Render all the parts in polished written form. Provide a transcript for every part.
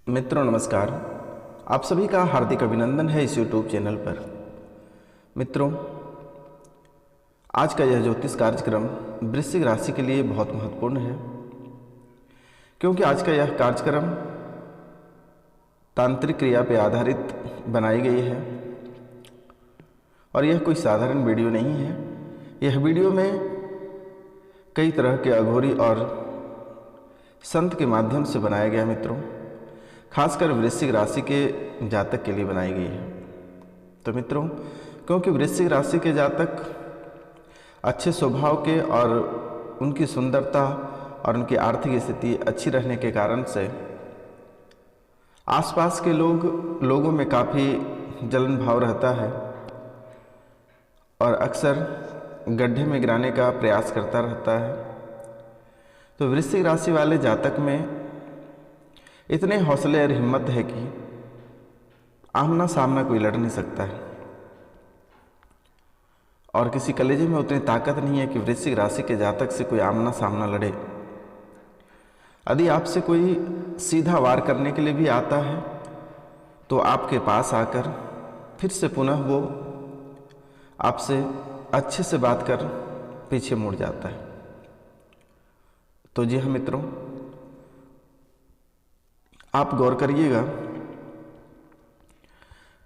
मित्रों नमस्कार। आप सभी का हार्दिक अभिनंदन है इस YouTube चैनल पर। मित्रों, आज का यह ज्योतिष कार्यक्रम वृश्चिक राशि के लिए बहुत महत्वपूर्ण है, क्योंकि आज का यह कार्यक्रम तांत्रिक क्रिया पर आधारित बनाई गई है और यह कोई साधारण वीडियो नहीं है। यह वीडियो में कई तरह के अघोरी और संत के माध्यम से बनाया गया मित्रों, खासकर वृश्चिक राशि के जातक के लिए बनाई गई है। तो मित्रों, क्योंकि वृश्चिक राशि के जातक अच्छे स्वभाव के और उनकी सुंदरता और उनकी आर्थिक स्थिति अच्छी रहने के कारण से आसपास के लोगों में काफ़ी जलन भाव रहता है और अक्सर गड्ढे में गिराने का प्रयास करता रहता है। तो वृश्चिक राशि वाले जातक में इतने हौसले और हिम्मत है कि आमना सामना कोई लड़ नहीं सकता है और किसी कलेजे में उतनी ताकत नहीं है कि वृश्चिक राशि के जातक से कोई आमना सामना लड़े। यदि आपसे कोई सीधा वार करने के लिए भी आता है तो आपके पास आकर फिर से पुनः वो आपसे अच्छे से बात कर पीछे मुड़ जाता है। तो जी हाँ मित्रों, आप गौर करिएगा,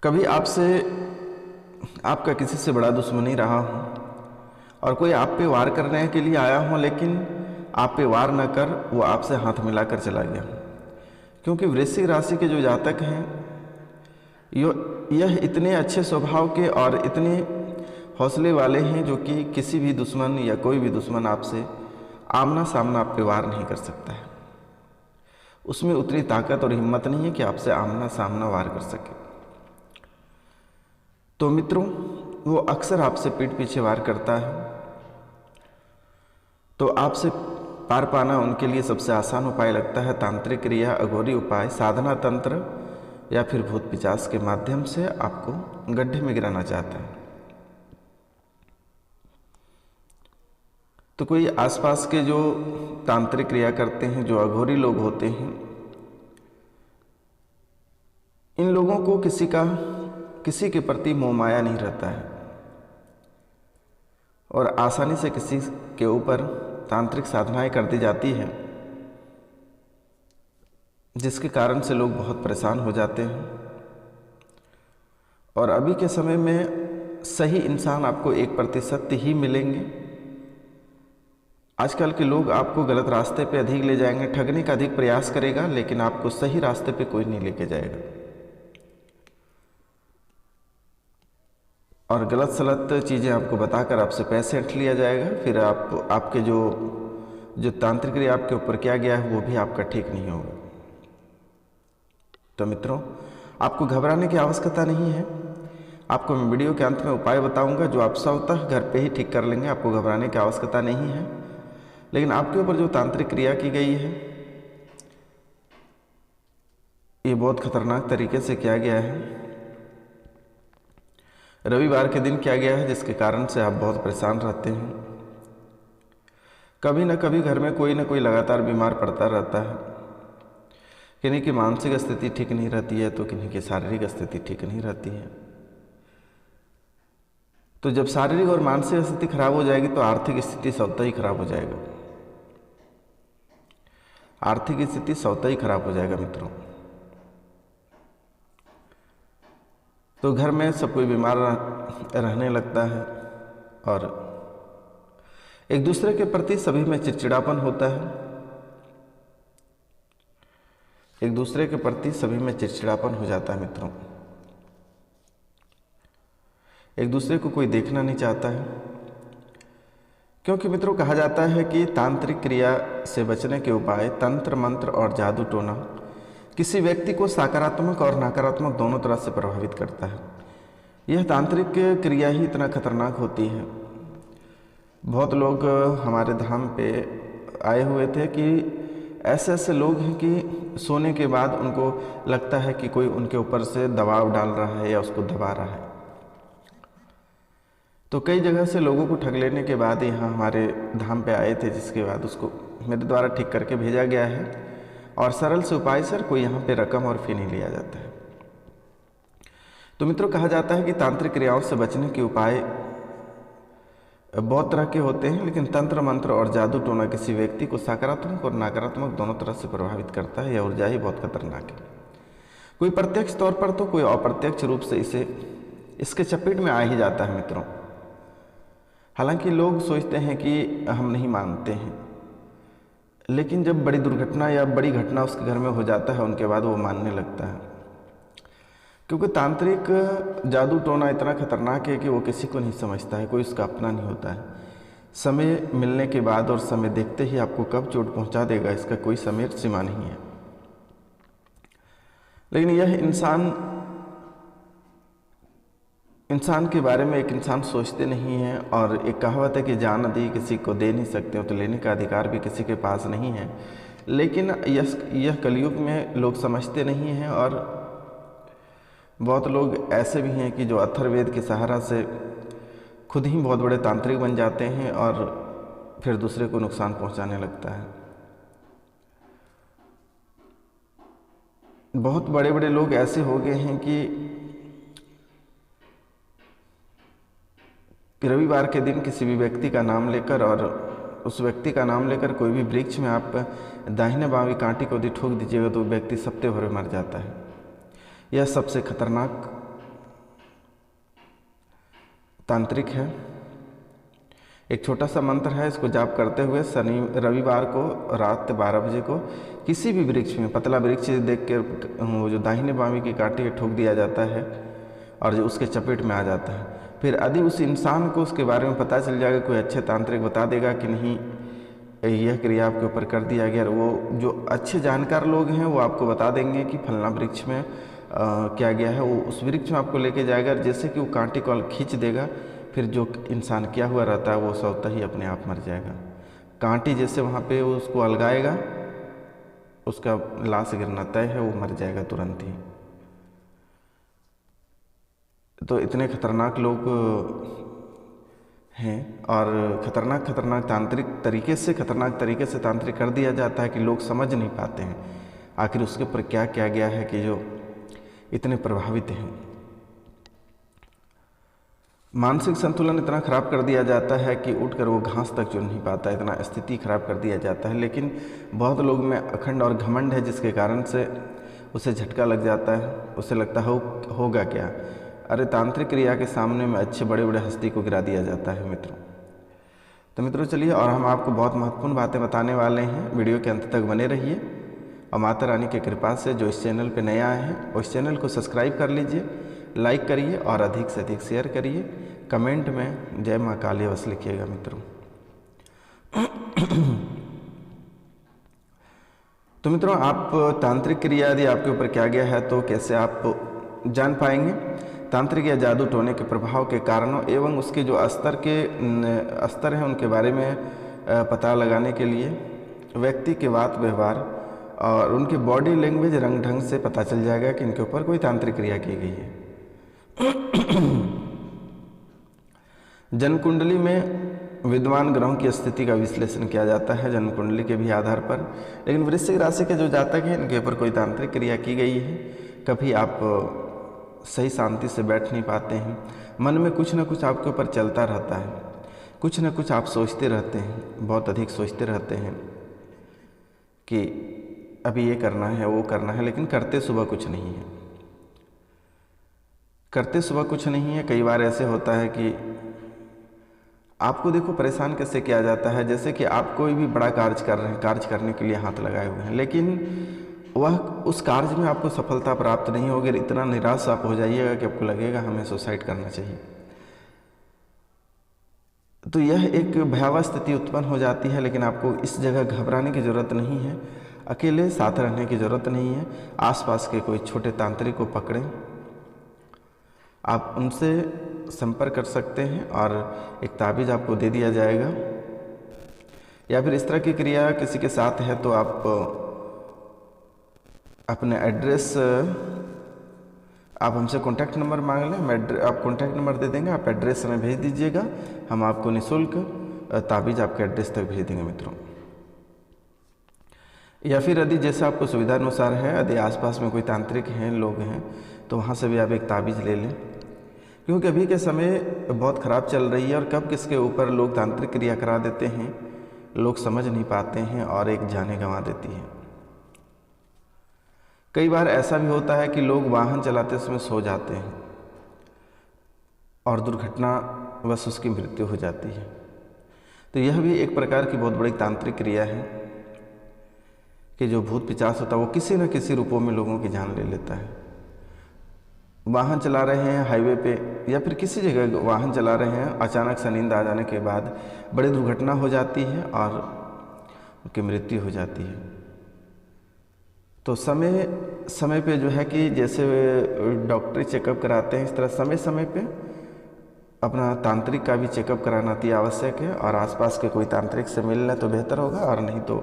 कभी आपका किसी से बड़ा दुश्मनी रहा हो और कोई आप पे वार करने के लिए आया हो, लेकिन आप पे वार न कर वो आपसे हाथ मिलाकर चला गया। क्योंकि वृश्चिक राशि के जो जातक हैं यह इतने अच्छे स्वभाव के और इतने हौसले वाले हैं जो कि किसी भी दुश्मन या कोई भी दुश्मन आपसे आमना सामना आप पे वार नहीं कर सकता है। उसमें उतनी ताकत और हिम्मत नहीं है कि आपसे आमना सामना वार कर सके। तो मित्रों, वो अक्सर आपसे पीठ पीछे वार करता है। तो आपसे पार पाना उनके लिए सबसे आसान उपाय लगता है तांत्रिक क्रिया, अघोरी उपाय, साधना तंत्र या फिर भूत पिशाच के माध्यम से आपको गड्ढे में गिराना चाहता है। तो कोई आसपास के जो तांत्रिक क्रिया करते हैं, जो अघोरी लोग होते हैं, इन लोगों को किसी के प्रति मोह माया नहीं रहता है और आसानी से किसी के ऊपर तांत्रिक साधनाएं कर दी जाती है, जिसके कारण से लोग बहुत परेशान हो जाते हैं। और अभी के समय में सही इंसान आपको 1% ही मिलेंगे। आजकल के लोग आपको गलत रास्ते पे अधिक ले जाएंगे, ठगने का अधिक प्रयास करेगा, लेकिन आपको सही रास्ते पे कोई नहीं लेके जाएगा और गलत सलत चीज़ें आपको बताकर आपसे पैसे हट लिया जाएगा। फिर आपके जो तांत्रिक क्रिया आपके ऊपर किया गया है वो भी आपका ठीक नहीं होगा। तो मित्रों, आपको घबराने की आवश्यकता नहीं है। आपको मैं वीडियो के अंत में उपाय बताऊंगा जो आप स्वतः घर पे ही ठीक कर लेंगे। आपको घबराने की आवश्यकता नहीं है। लेकिन आपके ऊपर जो तांत्रिक क्रिया की गई है ये बहुत खतरनाक तरीके से किया गया है। रविवार के दिन किया गया है, जिसके कारण से आप बहुत परेशान रहते हैं। कभी न कभी घर में कोई न कोई लगातार बीमार पड़ता रहता है। किन्हीं की मानसिक स्थिति ठीक नहीं रहती है तो किन्हीं की शारीरिक स्थिति ठीक नहीं रहती है। तो जब शारीरिक और मानसिक स्थिति खराब हो जाएगी तो आर्थिक स्थिति स्वतः ही खराब हो जाएगा। आर्थिक स्थिति स्वतः ही खराब हो जाएगा मित्रों। तो घर में सब कोई बीमार रहने लगता है और एक दूसरे के प्रति सभी में चिड़चिड़ापन होता है। एक दूसरे के प्रति सभी में चिड़चिड़ापन हो जाता है मित्रों। एक दूसरे को कोई देखना नहीं चाहता है, क्योंकि मित्रों कहा जाता है कि तांत्रिक क्रिया से बचने के उपाय तंत्र मंत्र और जादू टोना किसी व्यक्ति को सकारात्मक और नकारात्मक दोनों तरह से प्रभावित करता है। यह तांत्रिक क्रिया ही इतना खतरनाक होती है। बहुत लोग हमारे धाम पे आए हुए थे कि ऐसे लोग हैं कि सोने के बाद उनको लगता है कि कोई उनके ऊपर से दबाव डाल रहा है या उसको दबा रहा है। तो कई जगह से लोगों को ठग लेने के बाद यहाँ हमारे धाम पे आए थे, जिसके बाद उसको मेरे द्वारा ठीक करके भेजा गया है और सरल से उपाय सर कोई यहाँ पे रकम और फी नहीं लिया जाता है। तो मित्रों कहा जाता है कि तांत्रिक क्रियाओं से बचने के उपाय बहुत तरह के होते हैं, लेकिन तंत्र मंत्र और जादू टोना किसी व्यक्ति को सकारात्मक और नकारात्मक दोनों तरह से प्रभावित करता है। यह ऊर्जा ही बहुत खतरनाक है। कोई प्रत्यक्ष तौर पर तो कोई अप्रत्यक्ष रूप से इसके चपेट में आ ही जाता है मित्रों। हालांकि लोग सोचते हैं कि हम नहीं मानते हैं, लेकिन जब बड़ी दुर्घटना या बड़ी घटना उसके घर में हो जाता है उनके बाद वो मानने लगता है। क्योंकि तांत्रिक जादू टोना इतना खतरनाक है कि वो किसी को नहीं समझता है, कोई उसका अपना नहीं होता है। समय मिलने के बाद और समय देखते ही आपको कब चोट पहुंचा देगा इसका कोई समय सीमा नहीं है। लेकिन यह इंसान के बारे में एक इंसान सोचते नहीं है। और एक कहावत है कि जान दी किसी को दे नहीं सकते हो, तो लेने का अधिकार भी किसी के पास नहीं है। लेकिन यह कलयुग में लोग समझते नहीं हैं। और बहुत लोग ऐसे भी हैं कि जो अथर्ववेद के सहारा से खुद ही बहुत बड़े तांत्रिक बन जाते हैं और फिर दूसरे को नुकसान पहुंचाने लगता है। बहुत बड़े बड़े लोग ऐसे हो गए हैं कि रविवार के दिन किसी भी व्यक्ति का नाम लेकर और उस व्यक्ति का नाम लेकर कोई भी वृक्ष में आप दाहिने बाएं कांटे को यदि ठोक दीजिएगा तो व्यक्ति सप्ते भर में मर जाता है। यह सबसे खतरनाक तांत्रिक है। एक छोटा सा मंत्र है, इसको जाप करते हुए रविवार को रात 12 बजे को किसी भी वृक्ष में, पतला वृक्ष देख कर वो जो दाहिने बाएं की कांटे ठोक दिया जाता है और जो उसके चपेट में आ जाता है। फिर यदि उस इंसान को उसके बारे में पता चल जाएगा, कोई अच्छे तांत्रिक बता देगा कि नहीं यह क्रिया आपके ऊपर कर दिया गया, वो जो अच्छे जानकार लोग हैं वो आपको बता देंगे कि फलना वृक्ष में क्या गया है। वो उस वृक्ष में आपको लेके जाएगा, जैसे कि वो कांटे को खींच देगा, फिर जो इंसान किया हुआ रहता है वो स्वतः ही अपने आप मर जाएगा। कांटे जैसे वहाँ पे उसको अलगाएगा, उसका लाश गिरना तय है, वो मर जाएगा तुरंत ही। तो इतने खतरनाक लोग हैं और खतरनाक तांत्रिक तरीके से तांत्रिक कर दिया जाता है कि लोग समझ नहीं पाते हैं आखिर उसके ऊपर क्या किया गया है कि जो इतने प्रभावित हैं। मानसिक संतुलन इतना खराब कर दिया जाता है कि उठकर वो घास तक चुन नहीं पाता, इतना स्थिति खराब कर दिया जाता है। लेकिन बहुत लोग में अखंड और घमंड है, जिसके कारण से उसे झटका लग जाता है, उसे लगता है होगा क्या। अरे तांत्रिक क्रिया के सामने में अच्छे बड़े बड़े हस्ती को गिरा दिया जाता है मित्रों। तो मित्रों चलिए, और हम आपको बहुत महत्वपूर्ण बातें बताने वाले हैं, वीडियो के अंत तक बने रहिए। और माता रानी की कृपा से जो इस चैनल पे नए आए हैं उस चैनल को सब्सक्राइब कर लीजिए, लाइक करिए और अधिक से अधिक शेयर करिए। कमेंट में जय माँ काली अवश्य लिखिएगा मित्रों। तो मित्रों, आप तांत्रिक क्रिया यदि आपके ऊपर किया गया है तो कैसे आप जान पाएंगे? तांत्रिक या जादू टोने के प्रभाव के कारणों एवं उसके जो स्तर हैं उनके बारे में पता लगाने के लिए व्यक्ति के बात व्यवहार और उनकी बॉडी लैंग्वेज रंग ढंग से पता चल जाएगा कि इनके ऊपर कोई तांत्रिक क्रिया की गई है। जन्म कुंडली में विद्वान ग्रहों की स्थिति का विश्लेषण किया जाता है जन्म कुंडली के भी आधार पर। लेकिन वृश्चिक राशि के जो जातक हैं इनके ऊपर कोई तांत्रिक क्रिया की गई है। कभी आप सही शांति से बैठ नहीं पाते हैं, मन में कुछ ना कुछ आपके ऊपर चलता रहता है, कुछ ना कुछ आप सोचते रहते हैं, बहुत अधिक सोचते रहते हैं कि अभी ये करना है वो करना है, लेकिन करते सुबह कुछ नहीं है। कई बार ऐसे होता है कि आपको देखो परेशान कैसे किया जाता है, जैसे कि आप कोई भी बड़ा कार्य कर रहे हैं, कार्य करने के लिए हाथ लगाए हुए हैं, लेकिन वह उस कार्य में आपको सफलता प्राप्त नहीं होगी। इतना निराश आप हो जाइएगा कि आपको लगेगा हमें सुसाइड करना चाहिए। तो यह एक भयावह स्थिति उत्पन्न हो जाती है। लेकिन आपको इस जगह घबराने की ज़रूरत नहीं है, अकेले साथ रहने की ज़रूरत नहीं है। आसपास के कोई छोटे तांत्रिक को पकड़ें, आप उनसे संपर्क कर सकते हैं और एक ताबीज़ आपको दे दिया जाएगा। या फिर इस तरह की क्रिया किसी के साथ है तो आप अपने एड्रेस, आप हमसे कॉन्टैक्ट नंबर मांग लें, आप कॉन्टैक्ट नंबर दे देंगे, आप एड्रेस हमें भेज दीजिएगा, हम आपको निःशुल्क ताबीज़ आपके एड्रेस तक भेज देंगे मित्रों। या फिर यदि जैसे आपको सुविधा अनुसार है, यदि आसपास में कोई तांत्रिक हैं, लोग हैं, तो वहाँ से भी आप एक ताबीज़ ले लें, क्योंकि अभी के समय बहुत ख़राब चल रही है और कब किसके ऊपर लोग तांत्रिक क्रिया करा देते हैं लोग समझ नहीं पाते हैं और एक जाने गंवा देती है। कई बार ऐसा भी होता है कि लोग वाहन चलाते समय सो जाते हैं और दुर्घटनावश उसकी मृत्यु हो जाती है। तो यह भी एक प्रकार की बहुत बड़ी तांत्रिक क्रिया है कि जो भूत पिशाच होता है वो किसी न किसी रूपों में लोगों की जान ले लेता है। वाहन चला रहे हैं हाईवे पे या फिर किसी जगह वाहन चला रहे हैं, अचानक से नींद आ जाने के बाद बड़ी दुर्घटना हो जाती है और उनकी मृत्यु हो जाती है। तो समय समय पे जो है कि जैसे डॉक्टरी चेकअप कराते हैं, इस तरह समय समय पे अपना तांत्रिक का भी चेकअप कराना अति आवश्यक है। और आसपास के कोई तांत्रिक से मिल लें तो बेहतर होगा, और नहीं तो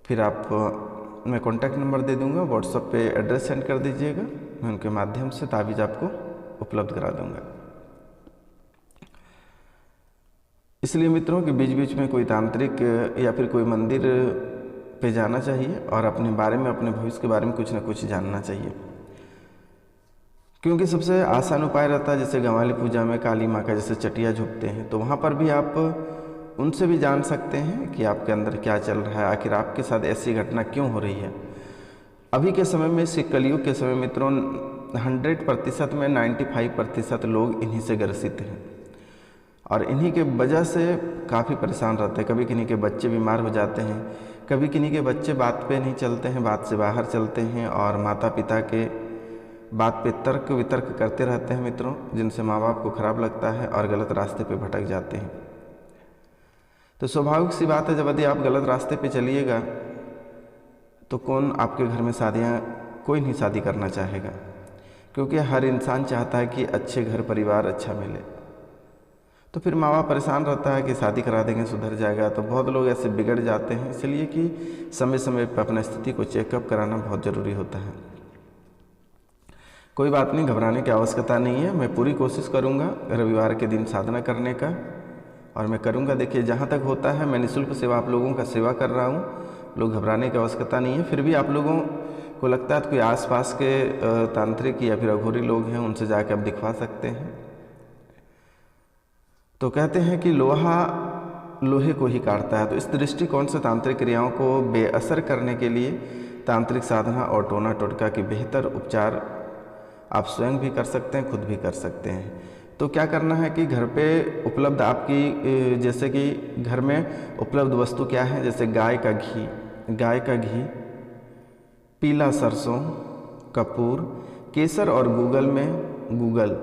फिर आप मैं कॉन्टैक्ट नंबर दे दूंगा, व्हाट्सएप पे एड्रेस सेंड कर दीजिएगा, मैं उनके माध्यम से ताबीज़ आपको उपलब्ध करा दूंगा। इसलिए मित्रों कि बीच बीच में कोई तांत्रिक या फिर कोई मंदिर पे जाना चाहिए और अपने बारे में, अपने भविष्य के बारे में कुछ ना कुछ जानना चाहिए, क्योंकि सबसे आसान उपाय रहता है जैसे गंवाली पूजा में काली माँ का जैसे चटिया झुकते हैं, तो वहाँ पर भी आप उनसे भी जान सकते हैं कि आपके अंदर क्या चल रहा है, आखिर आपके साथ ऐसी घटना क्यों हो रही है। अभी के समय में, इस कलयुग के समय मित्रों, 100% में 95% लोग इन्हीं से ग्रसित हैं और इन्हीं के वजह से काफ़ी परेशान रहते हैं। कभी किन्हीं के बच्चे बीमार हो जाते हैं, कभी किन्हीं के बच्चे बात पे नहीं चलते हैं, बात से बाहर चलते हैं और माता पिता के बात पे तर्क वितर्क करते रहते हैं मित्रों, जिनसे माँ बाप को खराब लगता है और गलत रास्ते पे भटक जाते हैं। तो स्वाभाविक सी बात है, जब यदि आप गलत रास्ते पे चलिएगा तो कौन आपके घर में कोई नहीं शादी करना चाहेगा, क्योंकि हर इंसान चाहता है कि अच्छे घर परिवार अच्छा मिले। तो फिर माँ बाप परेशान रहता है कि शादी करा देंगे सुधर जाएगा, तो बहुत लोग ऐसे बिगड़ जाते हैं। इसलिए कि समय समय पर अपनी स्थिति को चेकअप कराना बहुत ज़रूरी होता है। कोई बात नहीं, घबराने की आवश्यकता नहीं है। मैं पूरी कोशिश करूँगा रविवार के दिन साधना करने का, और मैं करूँगा। देखिए, जहाँ तक होता है मैं निःशुल्क सेवा आप लोगों का सेवा कर रहा हूँ, लोग घबराने की आवश्यकता नहीं है। फिर भी आप लोगों को लगता है तो कोई आसपास के तांत्रिक या फिर अघोरी लोग हैं, उनसे जाकर आप दिखवा सकते हैं। तो कहते हैं कि लोहा लोहे को ही काटता है, तो इस दृष्टिकोण से तांत्रिक क्रियाओं को बेअसर करने के लिए तांत्रिक साधना और टोना टोटका की बेहतर उपचार आप स्वयं भी कर सकते हैं, खुद भी कर सकते हैं। तो क्या करना है कि घर पे उपलब्ध आपकी, जैसे कि घर में उपलब्ध वस्तु क्या है, जैसे गाय का घी, पीला सरसों, कपूर, केसर और गूगल,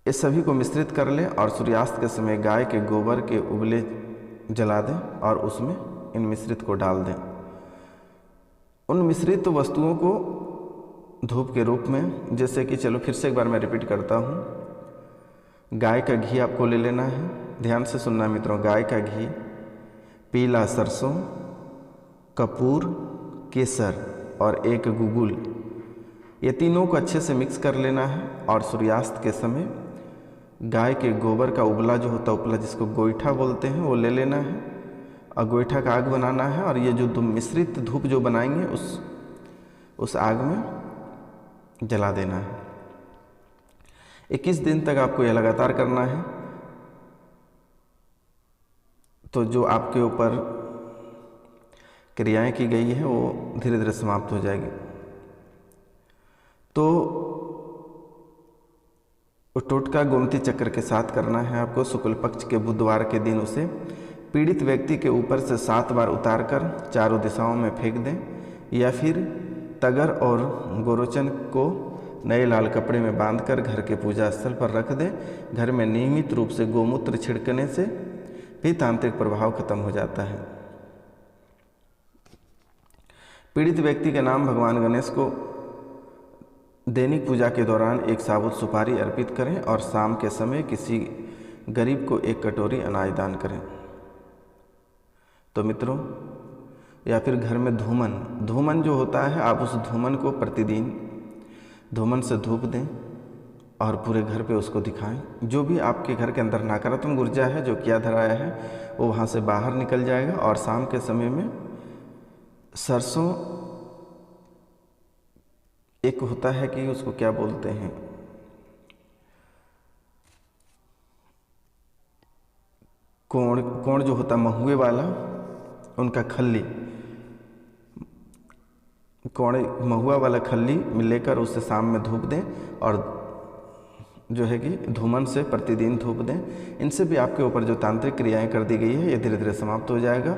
इस सभी को मिश्रित कर लें और सूर्यास्त के समय गाय के गोबर के उबले जला दें और उसमें इन मिश्रित को डाल दें। उन मिश्रित वस्तुओं को धूप के रूप में, जैसे कि चलो फिर से एक बार मैं रिपीट करता हूँ। गाय का घी आपको ले लेना है, ध्यान से सुनना मित्रों। गाय का घी, पीला सरसों, कपूर, केसर और एक गूगल, ये तीनों को अच्छे से मिक्स कर लेना है और सूर्यास्त के समय गाय के गोबर का उबला जो होता है, उपला जिसको गोईठा बोलते हैं, वो ले लेना है और गोईठा का आग बनाना है। और ये जो मिश्रित धूप जो बनाएंगे उस आग में जला देना है। 21 दिन तक आपको यह लगातार करना है। तो जो आपके ऊपर क्रियाएं की गई है वो धीरे धीरे समाप्त हो जाएगी। तो टोटका गोमती चक्र के साथ करना है आपको। शुक्ल पक्ष के बुधवार के दिन उसे पीड़ित व्यक्ति के ऊपर से 7 बार उतारकर चारों दिशाओं में फेंक दें, या फिर तगर और गोरोचन को नए लाल कपड़े में बांधकर घर के पूजा स्थल पर रख दें। घर में नियमित रूप से गोमूत्र छिड़कने से भी तांत्रिक प्रभाव खत्म हो जाता है। पीड़ित व्यक्ति के नाम भगवान गणेश को दैनिक पूजा के दौरान एक साबुत सुपारी अर्पित करें और शाम के समय किसी गरीब को 1 कटोरी अनाज दान करें। तो मित्रों, या फिर घर में धूमन जो होता है, आप उस धूमन को प्रतिदिन धूमन से धूप दें और पूरे घर पे उसको दिखाएं। जो भी आपके घर के अंदर नकारात्मक ऊर्जा है, जो किया धराया है, वो वहाँ से बाहर निकल जाएगा और शाम के समय में सरसों एक होता है कि उसको क्या बोलते हैं, कोण कोण जो होता महुए वाला, उनका खल्ली, कोण महुआ वाला खल्ली लेकर उससे शाम में धूप दें और जो है कि धूमन से प्रतिदिन धूप दें। इनसे भी आपके ऊपर जो तांत्रिक क्रियाएं कर दी गई है ये धीरे धीरे समाप्त हो जाएगा।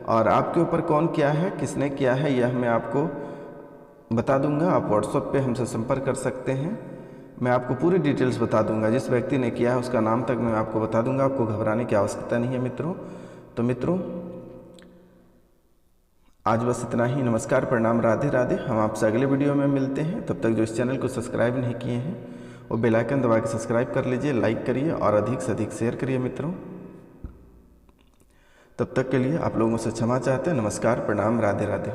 और आपके ऊपर कौन किया है, किसने किया है, यह मैं आपको बता दूंगा। आप व्हाट्सएप पे हमसे संपर्क कर सकते हैं, मैं आपको पूरी डिटेल्स बता दूंगा। जिस व्यक्ति ने किया है उसका नाम तक मैं आपको बता दूंगा, आपको घबराने की आवश्यकता नहीं है मित्रों। तो मित्रों आज बस इतना ही। नमस्कार, प्रणाम, राधे राधे। हम आपसे अगले वीडियो में मिलते हैं। तब तक जो इस चैनल को सब्सक्राइब नहीं किए हैं वो बेल आइकन दबा के सब्सक्राइब कर लीजिए, लाइक करिए और अधिक से अधिक शेयर करिए मित्रों। तब तक के लिए आप लोगों से क्षमा चाहते हैं। नमस्कार, प्रणाम, राधे राधे।